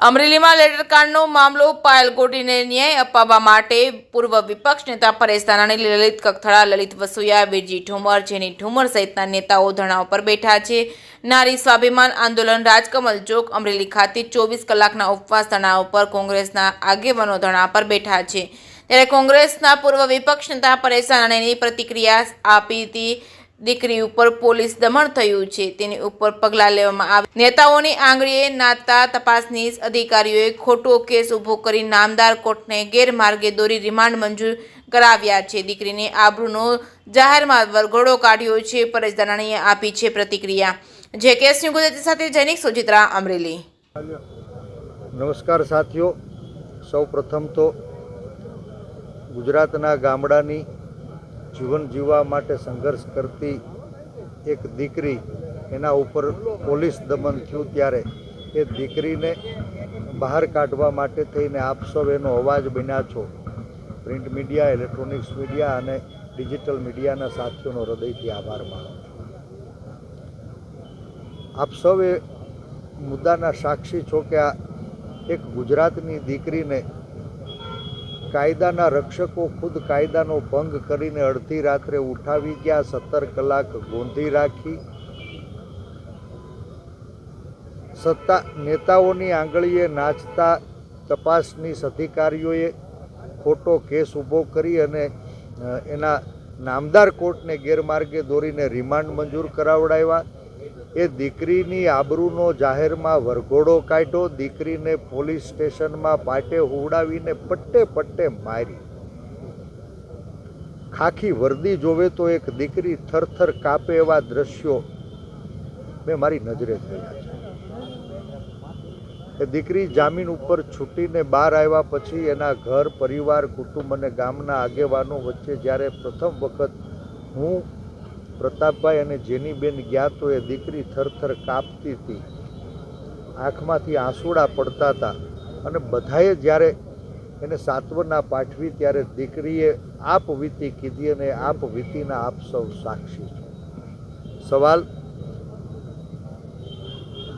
અમરેલીમાં લેટરકાંડનો મામલો પાયલ ગોટીને ન્યાય અપાવવા માટે પૂર્વ વિપક્ષ નેતા પરેશ ધાનાણી, લલિત કગથરા, લલિત વસોયા, વિરજી ઠુમર, જેની ઠુમર સહિતના નેતાઓ ધરણા પર બેઠા છે. નારી સ્વાભિમાન આંદોલન રાજકમલ ચોક અમરેલી ખાતે 24 કલાકના ઉપવાસ ધરણા ઉપર કોંગ્રેસના આગેવાનો ધરણા પર બેઠા છે. ત્યારે કોંગ્રેસના પૂર્વ વિપક્ષ નેતા પરેશ ધાનાણીની પ્રતિક્રિયા આપી હતી. દીકરી ઉપર પોલીસ દમન થયું છે, તેની ઉપર પગલાં લેવામાં આવે. નેતાઓની આંગળીએ નાતા તપાસની અધિકારીઓએ ખોટો કેસ ઊભો કરી નામદાર કોર્ટને ગેરમાર્ગે દોરી રિમાન્ડ મંજૂર કરાવ્યા છે. દીકરીની આબરૂનો જાહેરમાં વરઘોડો કાઢ્યો છે. પરેશ ધાનાણીએ આપી છે પ્રતિક્રિયા. જે કેસની ગુજરાતી સાથે જૈનિક સુચિત્રા, અમરેલી. નમસ્કાર સાથીઓ, સૌ પ્રથમ તો ગુજરાતના ગામડાની જીવન જીવવા માટે સંઘર્ષ કરતી એક દીકરી, એના ઉપર પોલીસ દમન થયું ત્યારે એ દીકરીને બહાર કાઢવા માટે થઈને આપ સૌ એનો અવાજ બન્યા છો. પ્રિન્ટ મીડિયા, ઇલેક્ટ્રોનિક્સ મીડિયા અને ડિજિટલ મીડિયાના સાથીઓનો હૃદયથી આભાર માનું છું. આપ સૌ એ મુદ્દાના સાક્ષી છો કે આ એક ગુજરાતની દીકરીને કાયદાના રક્ષકો ખુદ કાયદાનો ભંગ કરીને અડધી રાત્રે ઉઠાવી ગયા, 17 કલાક ગોંધી રાખી, સત્તા નેતાઓની આંગળીએ નાચતા તપાસની અધિકારીઓએ ખોટો કેસ ઊભો કરી અને એના નામદાર કોર્ટને ગેરમાર્ગે દોરીને રિમાન્ડ મંજૂર કરાવડાવ્યા. એ દીકરીની આબરૂનો જાહેરમાં વરઘોડો કાઢ્યો. દીકરીને પોલીસ સ્ટેશનમાં પાટે હુવડાવીને પટ્ટે પટ્ટે મારી. ખાખી વર્દી જોવે તો એક દીકરી થરથર કાપે એવા દ્રશ્યો મેં મારી નજરે જોયા છે. એ દીકરી જામીન ઉપર છૂટીને બહાર આવ્યા પછી એના ઘર પરિવાર, કુટુંબ અને ગામના આગેવાનો વચ્ચે જ્યારે પ્રથમ વખત હું, પ્રતાપભાઈ અને જેનીબેન ગયા તો એ દીકરી થરથર કાપતી હતી, આંખમાંથી આંસુડા પડતા હતા અને બધાએ જ્યારે એને સાંત્વના પાઠવી ત્યારે દીકરીએ આપ વીતી કીધી અને આપ વીતીના આપ સૌ સાક્ષી છો. સવાલ,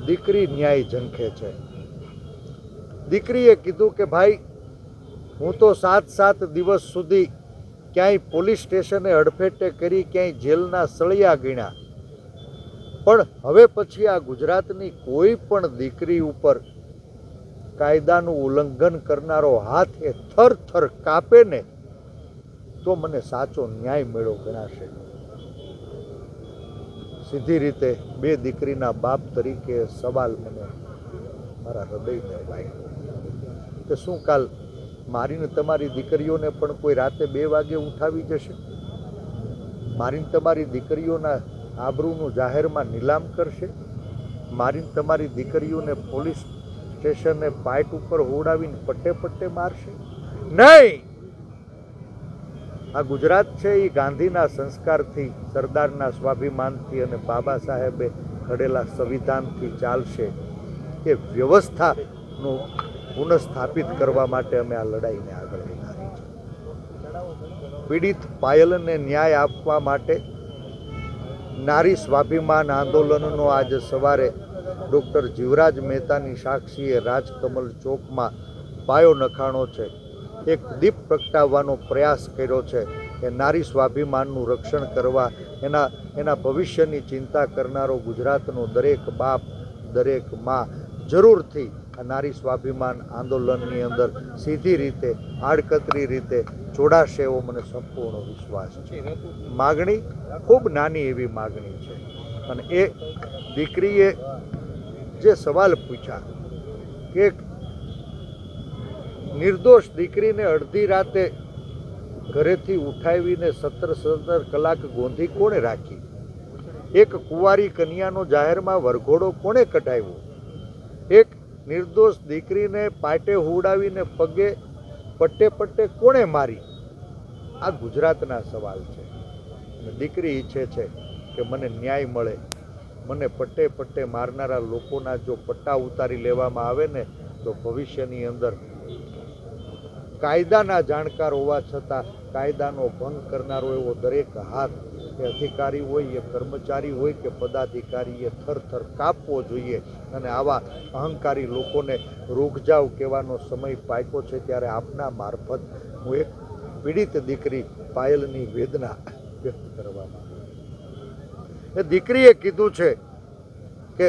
દીકરી ન્યાય ઝંખે છે. દીકરીએ કીધું કે ભાઈ, હું તો 7 દિવસ સુધી ક્યાંય પોલીસ સ્ટેશને અડફેટે કરી, ક્યાંય જેલના સળિયા ગણ્યા, પણ હવે પછી આ ગુજરાતની કોઈ પણ દીકરી ઉપર કાયદાનું ઉલ્લંઘન કરનારો હાથ એ થરથર કાપે ને તો મને સાચો ન્યાય મળ્યો ગણાશે. સીધી રીતે બે દીકરીના બાપ તરીકે સવાલ મને મારા હૃદયને વાગ્યો કે શું કાલ મારીને તમારી દીકરીઓને પણ કોઈ રાતે 2 વાગે ઉઠાવી જશે? મારીને તમારી દીકરીઓના આબરૂનું જાહેરમાં નીલામ કરશે? મારીને તમારી દીકરીઓને પોલીસ સ્ટેશને પાઇટ ઉપર હોડાવીને પટ્ટે પટ્ટે મારશે? નહીં. આ ગુજરાત છે એ ગાંધીના સંસ્કારથી, સરદારના સ્વાભિમાનથી અને બાબા સાહેબે ઘડેલા સંવિધાનથી ચાલશે. એ વ્યવસ્થાનું પુનઃસ્થાપિત કરવા માટે અમે આ લડાઈને આગળ વધારી છે. પીડિત પાયલને ન્યાય આપવા માટે નારી સ્વાભિમાન આંદોલનનો આજે સવારે ડૉક્ટર જીવરાજ મહેતાની સાક્ષીએ રાજકમલ ચોકમાં પાયો નખાણો છે. એક દીપ પ્રગટાવવાનો પ્રયાસ કર્યો છે કે નારી સ્વાભિમાનનું રક્ષણ કરવા, એના ભવિષ્યની ચિંતા કરનારો ગુજરાતનો દરેક બાપ, દરેક મા જરૂરથી આ નારી સ્વાભિમાન આંદોલનની અંદર સીધી રીતે, આડકતરી રીતે જોડાશે એવો મને સંપૂર્ણ વિશ્વાસ છે. માગણી ખૂબ નાની એવી માગણી છે અને એ દીકરીએ જે સવાલ પૂછ્યા કે નિર્દોષ દીકરીને અડધી રાતે ઘરેથી ઉઠાવીને 17 કલાક ગોંધી કોણે રાખી? એક કુંવારી કન્યાનો જાહેરમાં વરઘોડો કોણે કઢાવ્યો? એક નિર્દોષ દીકરીને પાટે હુવડાવીને પગે પટ્ટે પટ્ટે કોણે મારી? આ ગુજરાતના સવાલ છે. દીકરી ઈચ્છે છે કે મને ન્યાય મળે. મને પટ્ટે પટ્ટે મારનારા લોકોના જો પટ્ટા ઉતારી લેવામાં આવે ને તો ભવિષ્યની અંદર કાયદાના જાણકાર હોવા છતાં કાયદાનો ભંગ કરનારો એવો દરેક હાથ એ અધિકારી હોય, એ કર્મચારી હોય કે પદાધિકારી, એ થરથર કાપવો જોઈએ. અને આવા અહંકારી લોકોને રૂકજાવ કહેવાનો સમય પાક્યો છે. ત્યારે આપના મારફત હું એક પીડિત દીકરી પાયલની વેદના વ્યક્ત કરવામાં એ દીકરીએ કીધું છે કે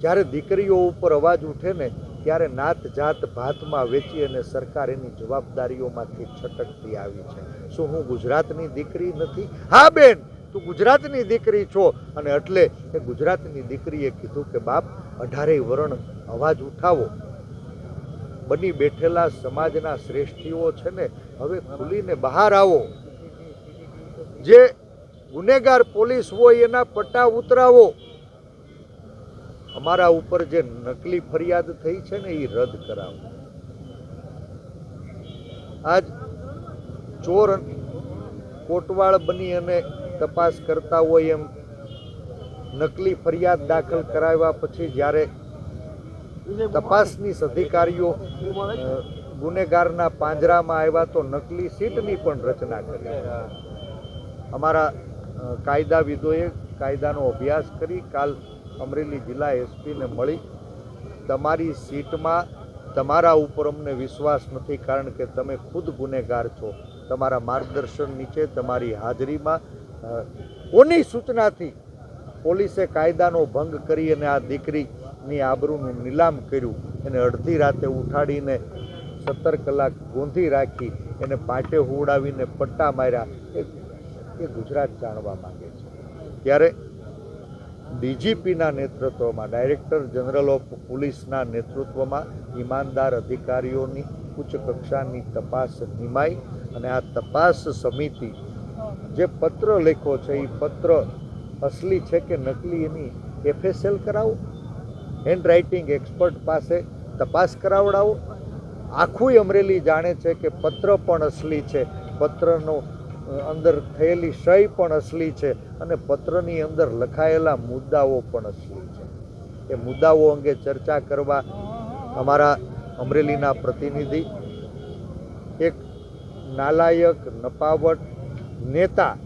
જ્યારે દીકરીઓ ઉપર અવાજ ઉઠે ને ત્યારે નાત જાત ભાતમાં વેચી અને સરકાર એની જવાબદારીઓમાંથી છટકતી આવી છે. શું હું ગુજરાતની દીકરી નથી? હા બેન, તું ગુજરાતની દીકરી છો. અને એટલે એ ગુજરાતની દીકરીએ કીધું કે બાપ, 18 વરણ અવાજ ઉઠાવો. બની બેઠેલા સમાજના શ્રેષ્ઠીઓ છે ને, હવે ખુલીને બહાર આવો. જે ગુનેગાર પોલીસ હોય એના પટ્ટા ઉતરાવો. અમારા ઉપર જે નકલી ફરિયાદ થઈ છે ને એ રદ કરાવો. આજ ચોર કોટવાળ બની અને તપાસ કરતા હોય એમ નકલી ફરિયાદ દાખલ કરાવ્યા પછી જ્યારે તપાસની અધિકારીઓ ગુનેગારના પાંજરામાં આવ્યા તો નકલી સીટની પણ રચના કરી. અમારા કાયદાવિદોએ કાયદાનો અભ્યાસ કરી કાલ અમરેલી જિલ્લા એસપીને મળી, તમારી સીટમાં તમારા ઉપર અમને વિશ્વાસ નથી કારણ કે તમે ખુદ ગુનેગાર છો. તમારા માર્ગદર્શન નીચે તમારી હાજરીમાં કોની સૂચનાથી પોલીસે કાયદાનો ભંગ કરી અને આ દીકરીની આબરૂનું નીલામ કર્યું. એને અડધી રાતે ઉઠાડીને 17 કલાક ગોંધી રાખી, એને પાટે હુવડાવીને પટ્ટા માર્યા. એ ગુજરાત જાણવા માંગે છે. ત્યારે ડીજીપીના નેતૃત્વમાં, ડાયરેક્ટર જનરલ ઓફ પોલીસના નેતૃત્વમાં ઈમાનદાર અધિકારીઓની ઉચ્ચ કક્ષાની તપાસ નિમાઈ અને આ તપાસ સમિતિ જે પત્ર લખ્યો છે એ પત્ર અસલી છે કે નકલી એની FSL કરાવો, હેન્ડ રાઇટિંગ એક્સપર્ટ પાસે તપાસ કરાવડાવો. આખું અમરેલી જાણે છે કે પત્ર પણ અસલી છે, પત્રનો અંદર થયેલી સહી પણ અસલી છે અને પત્રની અંદર લખાયેલા મુદ્દાઓ પણ અસલી છે. એ મુદ્દાઓ અંગે ચર્ચા કરવા અમારા અમરેલીના પ્રતિનિધિ, એક નાલાયક નપાવટ નેતા,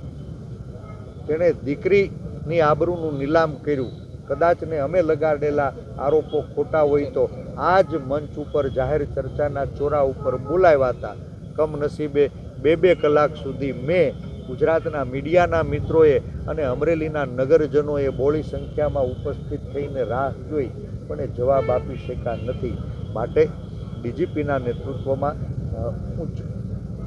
તેણે દીકરીની આબરૂનું નીલામ કર્યું. કદાચ ને અમે લગાડેલા આરોપો ખોટા હોય તો આ જ મંચ ઉપર જાહેર ચર્ચાના ચોરા ઉપર બોલાવ્યા હતા. કમનસીબે 2 કલાક સુધી મેં ગુજરાતના મીડિયાના મિત્રોએ અને અમરેલીના નગરજનોએ બહોળી સંખ્યામાં ઉપસ્થિત થઈને રાહ જોઈ પણ એ જવાબ આપી શક્યા નથી. માટે ડીજીપીના નેતૃત્વમાં ઉચ્ચ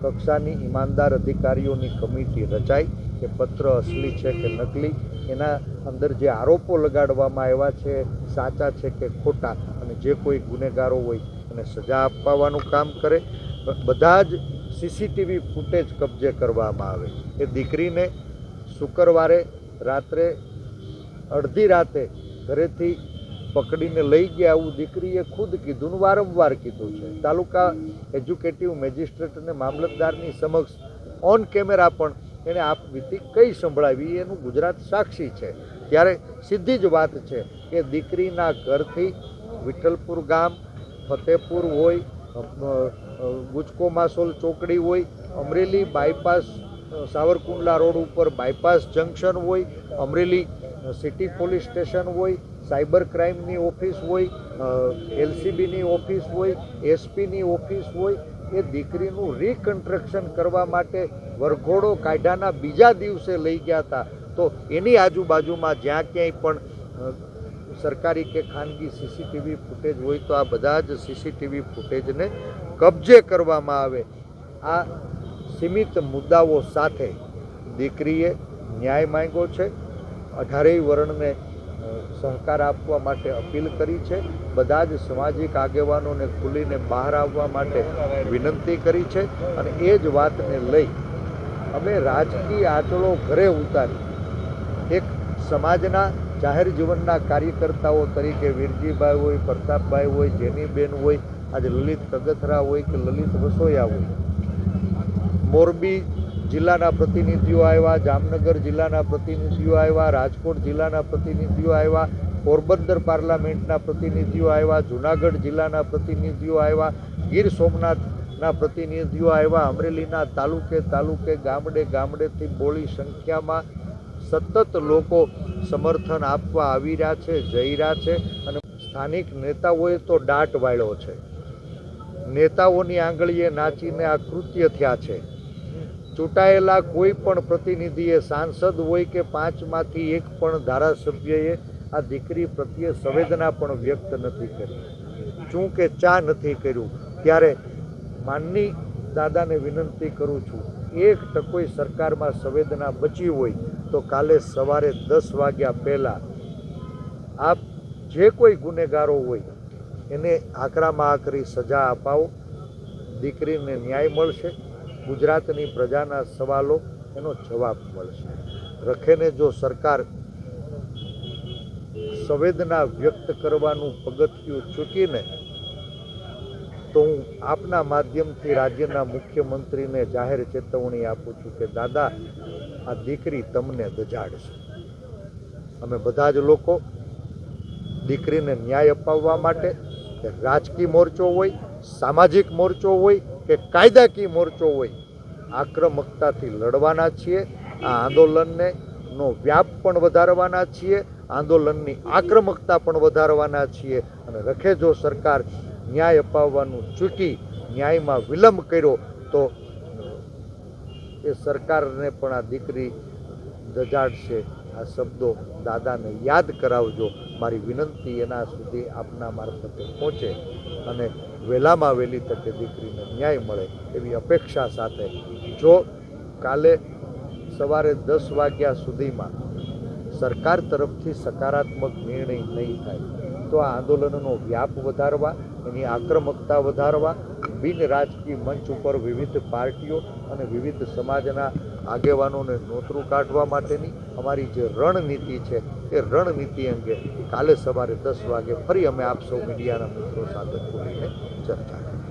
કક્ષાની ઈમાનદાર અધિકારીઓની કમિટી રચાઈ કે પત્ર અસલી છે કે નકલી, એના અંદર જે આરોપો લગાડવામાં આવ્યા છે સાચા છે કે ખોટા, અને જે કોઈ ગુનેગારો હોય એને સજા અપાવવાનું કામ કરે. બધા જ CCTV ફૂટેજ કબજે કરવામાં આવે. એ દીકરીને શુક્રવારે રાત્રે અડધી રાતે ઘરેથી પકડીને લઈ ગયા આવું દીકરીએ ખુદ કીધું, વારંવાર કીધું છે. તાલુકા એજ્યુકેટિવ મેજિસ્ટ્રેટ અને મામલતદારની સમક્ષ ઓન કેમેરા પણ એણે આ વિધિ કઈ સંભળાવી એનું ગુજરાત સાક્ષી છે. ત્યારે સીધી જ વાત છે કે દીકરીના ઘરથી વિઠ્ઠલપુર ગામ, ફતેપુર હોય, ગુજકો માસોલ ચોકડી હોય, અમરેલી બાયપાસ સાવરકુંડલા રોડ ઉપર બાયપાસ જંકશન હોય, અમરેલી સિટી પોલીસ સ્ટેશન હોય, સાયબર ક્રાઇમની ઓફિસ હોય, LCBની ઓફિસ હોય, SPની ઓફિસ હોય, એ દીકરીનું રિકન્સ્ટ્રક્શન કરવા માટે વરઘોડો કાઢ્યાના બીજા દિવસે લઈ ગયા હતા. તો એની આજુબાજુમાં જ્યાં ક્યાંય પણ સરકારી કે ખાનગી CCTV ફૂટેજ હોય તો આ બધા જ CCTV ફૂટેજને કબજે કરવામાં આવે. આ સીમિત મુદ્દાઓ સાથે દીકરીએ ન્યાય માંગ્યો છે. 18 વર્ણને સહકાર આપવા માટે અપીલ કરી છે. બધા જ સામાજિક આગેવાનોને ખુલીને બહાર આવવા માટે વિનંતી કરી છે. અને એ જ વાતને લઈ અમે રાજકીય આંચળો ઘરે ઉતારી એક સમાજના જાહેર જીવનના કાર્યકર્તાઓ તરીકે વીરજીભાઈ હોય, પ્રતાપભાઈ હોય, જેનીબેન હોય, આજે લલિત કગથરા હોય કે લલિત વસોયા હોય, મોરબી જિલ્લાના પ્રતિનિધિઓ આવ્યા, જામનગર જિલ્લાના પ્રતિનિધિઓ આવ્યા, રાજકોટ જિલ્લાના પ્રતિનિધિઓ આવ્યા, પોરબંદર પાર્લામેન્ટના પ્રતિનિધિઓ આવ્યા, જૂનાગઢ જિલ્લાના પ્રતિનિધિઓ આવ્યા, ગીર સોમનાથ ના પ્રતિનિધિઓ આવ્યા, અમરેલીના તાલુકે ગામડેથી બોળી સંખ્યામાં સતત લોકો સમર્થન આપવા આવી રહ્યા છે, જઈ રહ્યા છે. અને સ્થાનિક નેતાઓએ તો દાટ વાળ્યો છે, નેતાઓની આંગળીએ નાચીને આ કૃત્ય થયા છે. ચૂંટાયેલા કોઈ પણ પ્રતિનિધિએ, સાંસદ હોય કે 5માંથી એક પણ ધારાસભ્યએ આ દીકરી પ્રત્યે સંવેદના પણ વ્યક્ત નથી કરી, ચૂં કે ચા નથી કર્યું. ત્યારે માનની દાદાને વિનંતી કરું છું, એક ટકોય સરકારમાં સંવેદના બચી હોય તો કાલે સવારે 10 વાગ્યા પહેલાં આપ જે કોઈ ગુનેગારો હોય એને આકરામાં આકરી સજા અપાવો. દીકરીને ન્યાય મળશે, ગુજરાતની પ્રજાના સવાલો એનો જવાબ મળશે. રખેને જો સરકાર સંવેદના વ્યક્ત કરવાનું પગથિયું ચૂકીને તો હું આપના માધ્યમથી રાજ્યના મુખ્યમંત્રીને જાહેર ચેતવણી આપું છું કે દાદા, આ દીકરી તમને દજાડશે. અમે બધા જ લોકો દીકરીને ન્યાય અપાવવા માટે, કે રાજકીય મોરચો હોય, સામાજિક મોરચો હોય કે કાયદાકીય મોરચો હોય, આક્રમકતાથી લડવાના છીએ. આ આંદોલનનો વ્યાપ પણ વધારવાના છીએ, આંદોલનની આક્રમકતા પણ વધારવાના છીએ. અને રખે જો સરકાર ન્યાય અપાવવાનું ચૂકી, ન્યાયમાં વિલંબ કર્યો તો એ સરકારને પણ આ દીકરી દજાડશે. આ શબ્દો દાદાને યાદ કરાવજો. મારી વિનંતી એના સુધી આપના મારફતે પહોંચે અને વહેલામાં વહેલી તકે દીકરીને ન્યાય મળે એવી અપેક્ષા સાથે, જો કાલે સવારે 10 વાગ્યા સુધીમાં સરકાર તરફથી સકારાત્મક નિર્ણય નહીં થાય તો આ આંદોલનનો વ્યાપ વધારવા, એની આક્રમકતા વધારવા, બિન રાજકીય મંચ ઉપર વિવિધ પાર્ટીઓ અને વિવિધ સમાજના આગેવાનોને નોતરું કાઢવા માટેની અમારી જે રણનીતિ છે એ રણનીતિ અંગે કાલે સવારે 10 વાગે ફરી અમે આપ સૌ મીડિયાના મિત્રો સાથે ખુલીને ચર્ચા કરીશું.